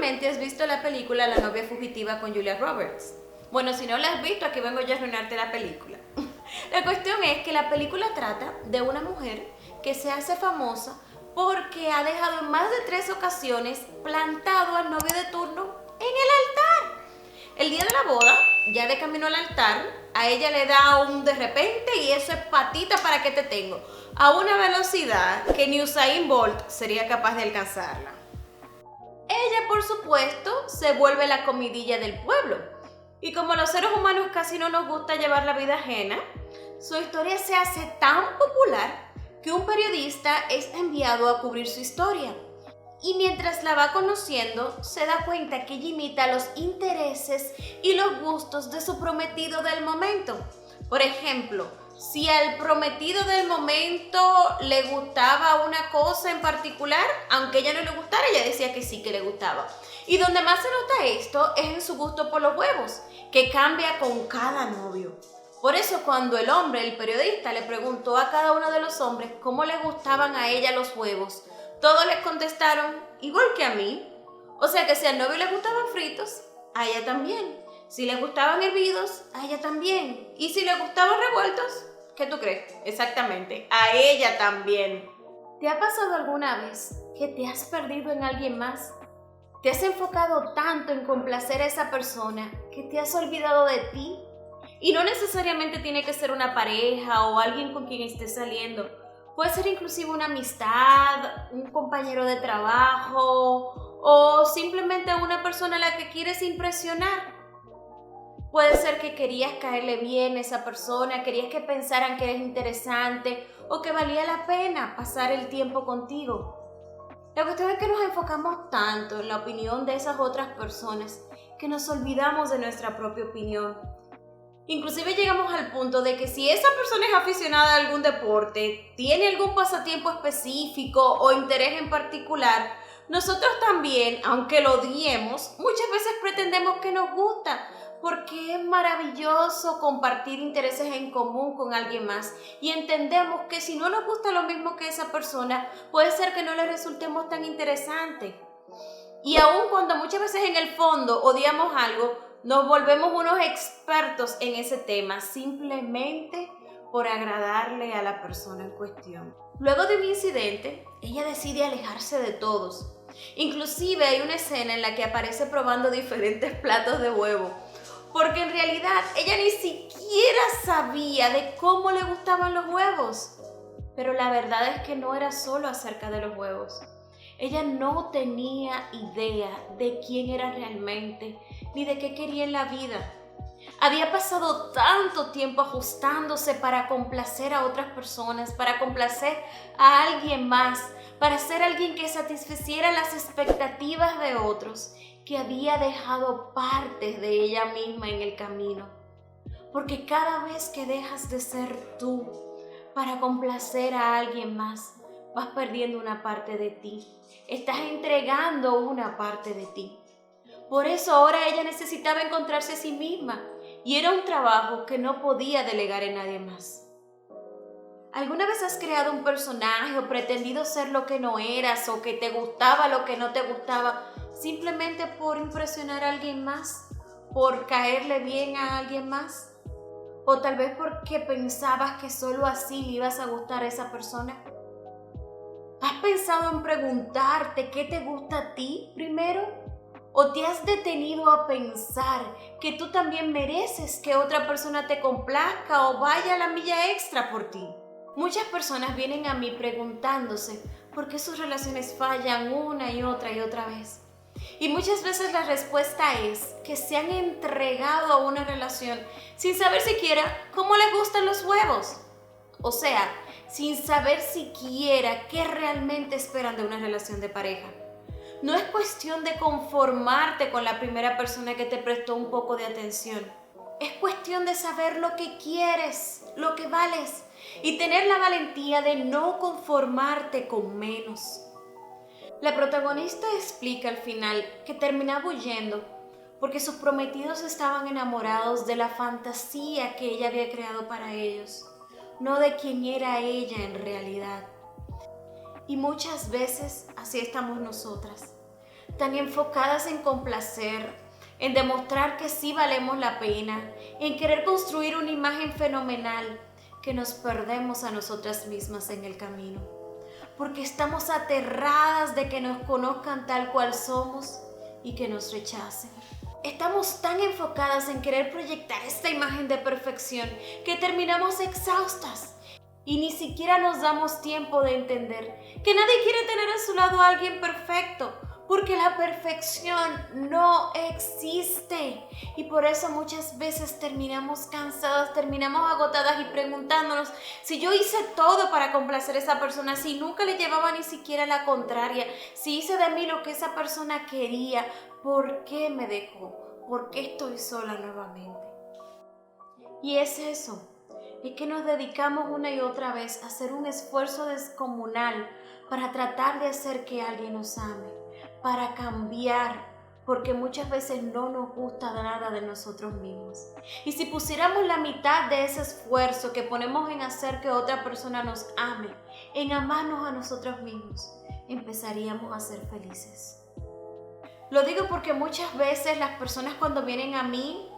Seguramente has visto la película La novia fugitiva con Julia Roberts. Bueno, si no la has visto, aquí vengo yo a arruinarte la película. La cuestión es que la película trata de una mujer que se hace famosa porque ha dejado en más de 3 ocasiones plantado al novio de turno en el altar. El día de la boda, ya de camino al altar, a ella le da un de repente y eso es patita para que te tengo, a una velocidad que ni Usain Bolt sería capaz de alcanzarla. Ella, por supuesto, se vuelve la comidilla del pueblo. Y como a los seres humanos casi no nos gusta llevar la vida ajena, su historia se hace tan popular que un periodista es enviado a cubrir su historia. Y mientras la va conociendo, se da cuenta que ella imita los intereses y los gustos de su prometido del momento. Por ejemplo, si al prometido del momento le gustaba una cosa en particular, aunque ella no le gustara, ella decía que sí que le gustaba. Y donde más se nota esto es en su gusto por los huevos, que cambia con cada novio. Por eso cuando el hombre, el periodista, le preguntó a cada uno de los hombres cómo le gustaban a ella los huevos, todos les contestaron igual que a mí. O sea que si al novio le gustaban fritos, a ella también. Si le gustaban hervidos, a ella también. Y si le gustaban revueltos, ¿qué tú crees? Exactamente, a ella también. ¿Te ha pasado alguna vez que te has perdido en alguien más? ¿Te has enfocado tanto en complacer a esa persona que te has olvidado de ti? Y no necesariamente tiene que ser una pareja o alguien con quien estés saliendo. Puede ser inclusive una amistad, un compañero de trabajo o simplemente una persona a la que quieres impresionar. Puede ser que querías caerle bien a esa persona, querías que pensaran que eres interesante o que valía la pena pasar el tiempo contigo. La cuestión es que nos enfocamos tanto en la opinión de esas otras personas que nos olvidamos de nuestra propia opinión. Inclusive llegamos al punto de que si esa persona es aficionada a algún deporte, tiene algún pasatiempo específico o interés en particular, nosotros también, aunque lo odiemos, muchas veces pretendemos que nos gusta, porque es maravilloso compartir intereses en común con alguien más y entendemos que si no nos gusta lo mismo que esa persona, puede ser que no le resultemos tan interesantes. Y aun cuando muchas veces en el fondo odiamos algo, nos volvemos unos expertos en ese tema simplemente por agradarle a la persona en cuestión. Luego de un incidente, ella decide alejarse de todos. Inclusive hay una escena en la que aparece probando diferentes platos de huevo, porque en realidad ella ni siquiera sabía de cómo le gustaban los huevos. Pero la verdad es que no era solo acerca de los huevos. Ella no tenía idea de quién era realmente, ni de qué quería en la vida. Había pasado tanto tiempo ajustándose para complacer a otras personas, para complacer a alguien más, para ser alguien que satisficiera las expectativas de otros, que había dejado partes de ella misma en el camino. Porque cada vez que dejas de ser tú para complacer a alguien más, vas perdiendo una parte de ti. Estás entregando una parte de ti. Por eso ahora ella necesitaba encontrarse a sí misma y era un trabajo que no podía delegar en nadie más. ¿Alguna vez has creado un personaje o pretendido ser lo que no eras o que te gustaba lo que no te gustaba simplemente por impresionar a alguien más? ¿Por caerle bien a alguien más? ¿O tal vez porque pensabas que solo así le ibas a gustar a esa persona? ¿Has pensado en preguntarte qué te gusta a ti primero? ¿O te has detenido a pensar que tú también mereces que otra persona te complazca o vaya a la milla extra por ti? Muchas personas vienen a mí preguntándose por qué sus relaciones fallan una y otra vez. Y muchas veces la respuesta es que se han entregado a una relación sin saber siquiera cómo les gustan los huevos. O sea, sin saber siquiera qué realmente esperan de una relación de pareja. No es cuestión de conformarte con la primera persona que te prestó un poco de atención. Es cuestión de saber lo que quieres, lo que vales y tener la valentía de no conformarte con menos. La protagonista explica al final que terminaba huyendo porque sus prometidos estaban enamorados de la fantasía que ella había creado para ellos, no de quién era ella en realidad. Y muchas veces así estamos nosotras. tan enfocadas en complacer, en demostrar que sí valemos la pena, en querer construir una imagen fenomenal, que nos perdemos a nosotras mismas en el camino. Porque estamos aterradas de que nos conozcan tal cual somos y que nos rechacen. Estamos tan enfocadas en querer proyectar esta imagen de perfección que terminamos exhaustas y ni siquiera nos damos tiempo de entender que nadie quiere tener a su lado a alguien perfecto, porque la perfección no existe. Y por eso muchas veces terminamos cansadas, terminamos agotadas y preguntándonos si yo hice todo para complacer a esa persona, si nunca le llevaba ni siquiera la contraria, si hice de mí lo que esa persona quería, ¿por qué me dejó? ¿Por qué estoy sola nuevamente? Y es eso, es que nos dedicamos una y otra vez a hacer un esfuerzo descomunal para tratar de hacer que alguien nos ame, para cambiar, porque muchas veces no nos gusta nada de nosotros mismos. Y si pusiéramos la mitad de ese esfuerzo que ponemos en hacer que otra persona nos ame, en amarnos a nosotros mismos, empezaríamos a ser felices. Lo digo porque muchas veces las personas cuando vienen a mí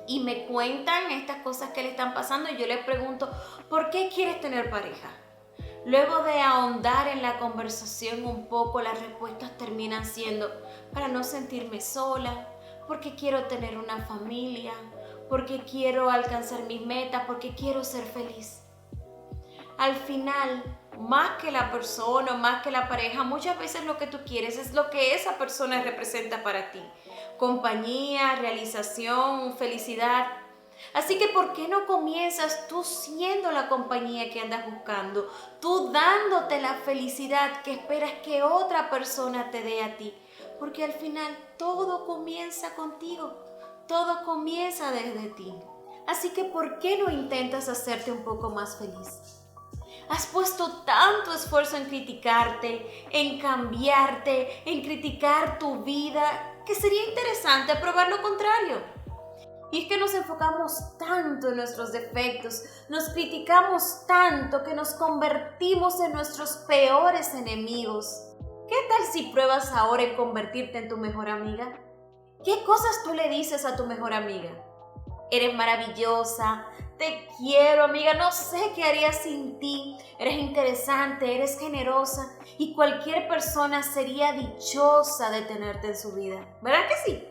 y me cuentan estas cosas que le están pasando, yo les pregunto, ¿por qué quieres tener pareja? Luego de ahondar en la conversación un poco, las respuestas terminan siendo para no sentirme sola, porque quiero tener una familia, porque quiero alcanzar mis metas, porque quiero ser feliz. Al final, más que la persona, más que la pareja, muchas veces lo que tú quieres es lo que esa persona representa para ti. Compañía, realización, felicidad. Así que ¿por qué no comienzas tú siendo la compañía que andas buscando? Tú dándote la felicidad que esperas que otra persona te dé a ti. Porque al final todo comienza contigo. Todo comienza desde ti. Así que ¿por qué no intentas hacerte un poco más feliz? Has puesto tanto esfuerzo en criticarte, en cambiarte, en criticar tu vida, que sería interesante probar lo contrario. Y es que nos enfocamos tanto en nuestros defectos, nos criticamos tanto que nos convertimos en nuestros peores enemigos. ¿Qué tal si pruebas ahora en convertirte en tu mejor amiga? ¿Qué cosas tú le dices a tu mejor amiga? Eres maravillosa, te quiero amiga, no sé qué haría sin ti, eres interesante, eres generosa y cualquier persona sería dichosa de tenerte en su vida. ¿Verdad que sí?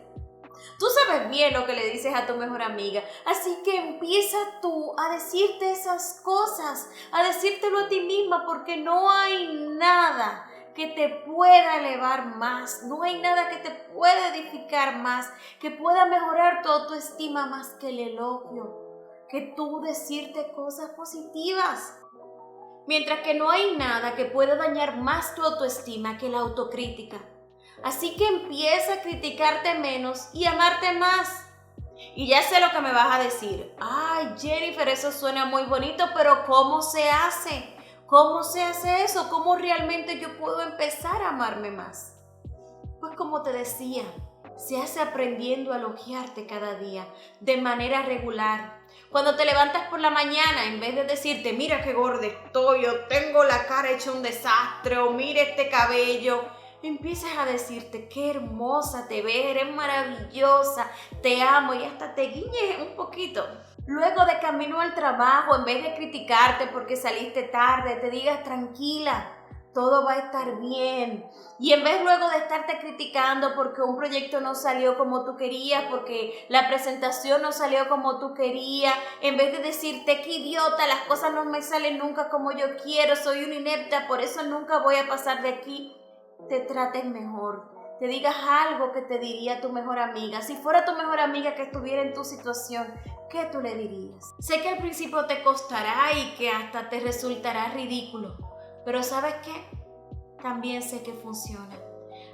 Tú sabes bien lo que le dices a tu mejor amiga, así que empieza tú a decirte esas cosas, a decírtelo a ti misma, porque no hay nada que te pueda elevar más, no hay nada que te pueda edificar más, que pueda mejorar tu autoestima más que el elogio, que tú decirte cosas positivas. Mientras que no hay nada que pueda dañar más tu autoestima que la autocrítica. Así que empieza a criticarte menos y amarte más. Y ya sé lo que me vas a decir. Ay, Jennifer, eso suena muy bonito, pero ¿cómo se hace? ¿Cómo se hace eso? ¿Cómo realmente yo puedo empezar a amarme más? Pues como te decía, se hace aprendiendo a elogiarte cada día, de manera regular. Cuando te levantas por la mañana, en vez de decirte, mira qué gorda estoy, o tengo la cara hecha un desastre, o mira este cabello, empiezas a decirte qué hermosa te ves, eres maravillosa, te amo y hasta te guiñes un poquito. Luego de camino al trabajo, en vez de criticarte porque saliste tarde, te digas tranquila, todo va a estar bien. Y en vez luego de estarte criticando porque un proyecto no salió como tú querías, porque la presentación no salió como tú querías, en vez de decirte qué idiota, las cosas no me salen nunca como yo quiero, soy una inepta, por eso nunca voy a pasar de aquí, te trates mejor. Te digas algo que te diría tu mejor amiga. Si fuera tu mejor amiga que estuviera en tu situación, ¿qué tú le dirías? Sé que al principio te costará y que hasta te resultará ridículo, pero ¿sabes qué? También sé que funciona.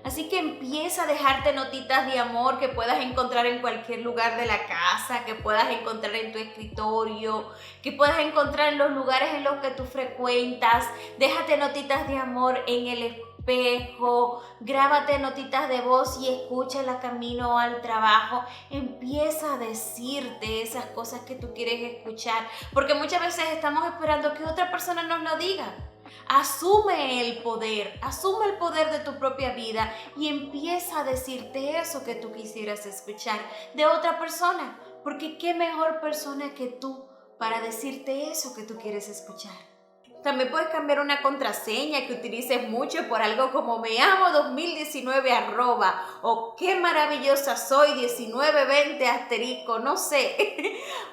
Así que empieza a dejarte notitas de amor que puedas encontrar en cualquier lugar de la casa, que puedas encontrar en tu escritorio, que puedas encontrar en los lugares en los que tú frecuentas. Déjate notitas de amor en el espejo, grábate notitas de voz y escúchala camino al trabajo. Empieza a decirte esas cosas que tú quieres escuchar, porque muchas veces estamos esperando que otra persona nos lo diga. Asume el poder de tu propia vida y empieza a decirte eso que tú quisieras escuchar de otra persona, porque qué mejor persona que tú para decirte eso que tú quieres escuchar. También puedes cambiar una contraseña que utilices mucho por algo como me amo 2019 o qué maravillosa soy 1920 asterisco, no sé.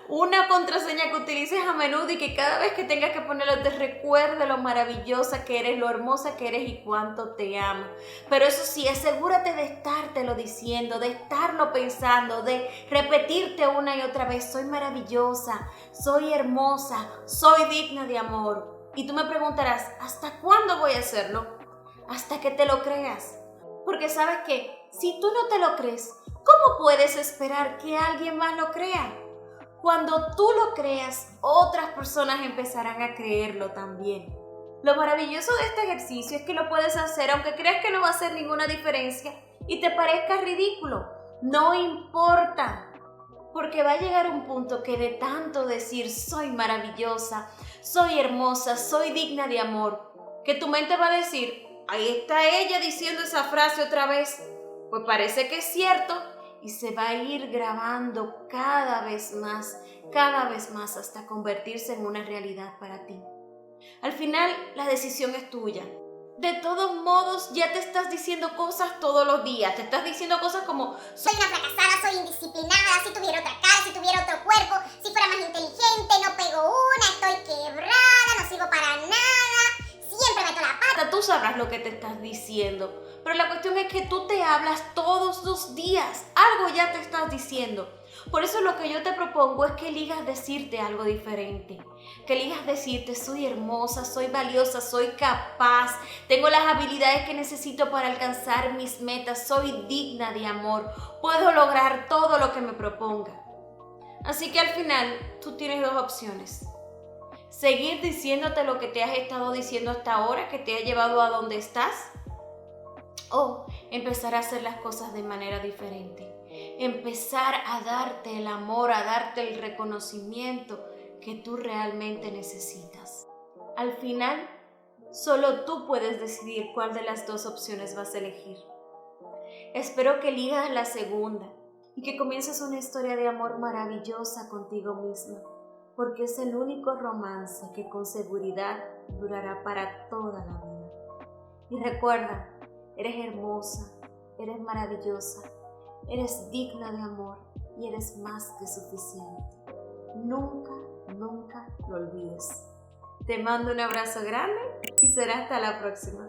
Una contraseña que utilices a menudo y que cada vez que tengas que ponerlo te recuerde lo maravillosa que eres, lo hermosa que eres y cuánto te amo. Pero eso sí, asegúrate de estártelo diciendo, de estarlo pensando, de repetirte una y otra vez: soy maravillosa, soy hermosa, soy digna de amor. Y tú me preguntarás, ¿hasta cuándo voy a hacerlo? Hasta que te lo creas. Porque sabes que si tú no te lo crees, ¿cómo puedes esperar que alguien más lo crea? Cuando tú lo creas, otras personas empezarán a creerlo también. Lo maravilloso de este ejercicio es que lo puedes hacer aunque creas que no va a hacer ninguna diferencia y te parezca ridículo. No importa. Porque va a llegar un punto que de tanto decir soy maravillosa, soy hermosa, soy digna de amor, que tu mente va a decir, ahí está ella diciendo esa frase otra vez, pues parece que es cierto, y se va a ir grabando cada vez más, hasta convertirse en una realidad para ti. Al final, la decisión es tuya. De todos modos, ya te estás diciendo cosas todos los días. Te estás diciendo cosas como soy una fracasada, soy indisciplinada, si tuviera otra cara, si tuviera otro cuerpo, si fuera más inteligente, no pego una, estoy quebrada, no sirvo para nada, siempre meto la pata. Tú sabrás lo que te estás diciendo. Pero la cuestión es que tú te hablas todos los días. Algo ya te estás diciendo. Por eso lo que yo te propongo es que elijas decirte algo diferente. Que elijas decirte: soy hermosa, soy valiosa, soy capaz, tengo las habilidades que necesito para alcanzar mis metas, soy digna de amor, puedo lograr todo lo que me proponga. Así que al final tú tienes dos opciones: seguir diciéndote lo que te has estado diciendo hasta ahora, que te ha llevado a donde estás, o empezar a hacer las cosas de manera diferente. Empezar a darte el amor, a darte el reconocimiento que tú realmente necesitas. Al final, solo tú puedes decidir cuál de las dos opciones vas a elegir. Espero que elijas la segunda y que comiences una historia de amor maravillosa contigo misma, porque es el único romance que con seguridad durará para toda la vida. Y recuerda, eres hermosa, eres maravillosa, eres digna de amor y eres más que suficiente. Nunca lo olvides. Te mando un abrazo grande y será hasta la próxima.